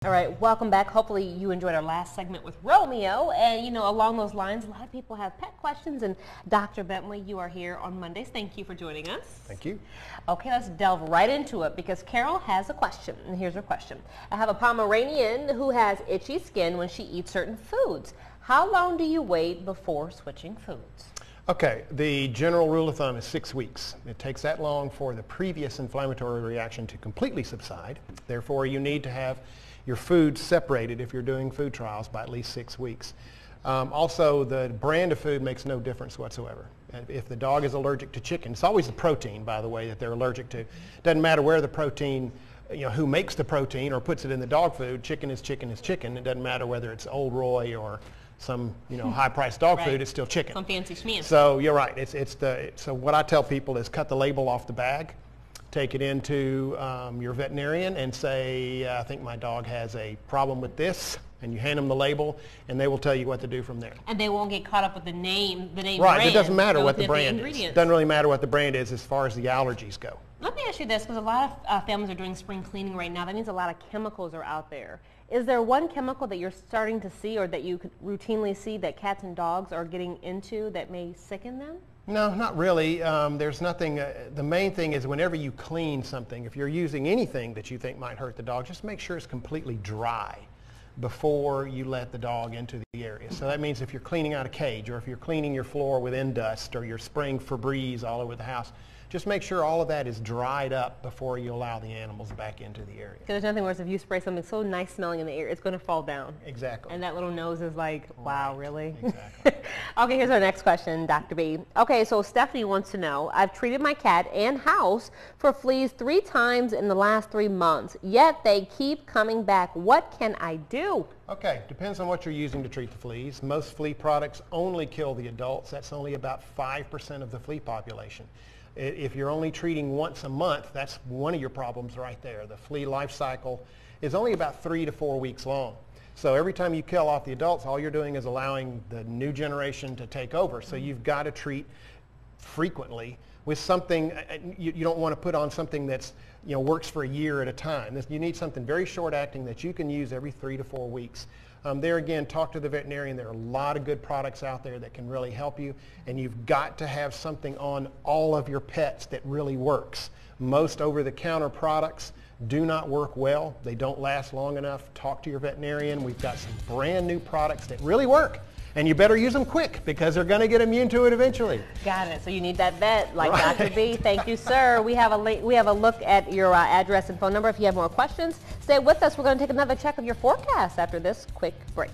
All right, welcome back. Hopefully you enjoyed our last segment with Romeo. And, you know, along those lines, a lot of people have pet questions. And Dr. Bentley, you are here on Mondays. Thank you for joining us. Thank you. Okay, let's delve right into it because Carol has a question. And here's her question. I have a Pomeranian who has itchy skin when she eats certain foods. How long do you wait before switching foods? Okay, the general rule of thumb is 6 weeks. It takes that long for the previous inflammatory reaction to completely subside. Therefore, you need to have your food separated if you're doing food trials by at least 6 weeks. Also, the brand of food makes no difference whatsoever. If the dog is allergic to chicken, it's always the protein, by the way, that they're allergic to. Doesn't matter where the protein, who makes the protein or puts it in the dog food. Chicken is chicken is chicken. It doesn't matter whether it's Old Roy or some high-priced dog food. It's still chicken. Some fancy schmancy. So you're right. So what I tell people is cut the label off the bag, take it into your veterinarian and say, I think my dog has a problem with this, and you hand them the label, and they will tell you what to do from there. And they won't get caught up with the name Right. brand. It doesn't matter what the brand is. is. It doesn't really matter what the brand is as far as the allergies go. Let me ask you this, because a lot of families are doing spring cleaning right now. That means a lot of chemicals are out there. Is there one chemical that you're starting to see or that you could routinely see that cats and dogs are getting into that may sicken them? No, not really. There's nothing. The main thing is whenever you clean something, if you're using anything that you think might hurt the dog, just make sure it's completely dry before you let the dog into the area. So that means if you're cleaning out a cage or if you're cleaning your floor with Endust or you're spraying Febreze all over the house, just make sure all of that is dried up before you allow the animals back into the area. Because there's nothing worse if you spray something so nice smelling in the air, it's going to fall down. Exactly. And that little nose is like, wow, really? Exactly. Okay, here's our next question, Dr. B. Okay, so Stephanie wants to know, I've treated my cat and house for fleas 3 times in the last 3 months, yet they keep coming back. What can I do? Okay, depends on what you're using to treat the fleas. Most flea products only kill the adults. That's only about 5% of the flea population. If you're only treating once a month, that's one of your problems right there. The flea life cycle is only about 3 to 4 weeks long. So every time you kill off the adults, all you're doing is allowing the new generation to take over. So you've got to treat frequently with something. You don't want to put on something that's works for a year at a time. You need something very short acting that you can use every 3 to 4 weeks. There again, talk to the veterinarian. There are a lot of good products out there that can really help you, and you've got to have something on all of your pets that really works. Most over-the-counter products do not work well. They don't last long enough. Talk to your veterinarian. We've got some brand new products that really work, and you better use them quick because they're going to get immune to it eventually. Got it. So you need that vet like Right. Dr. B. Thank you, sir. We have a look at your address and phone number. If you have more questions, stay with us. We're going to take another check of your forecast after this quick break.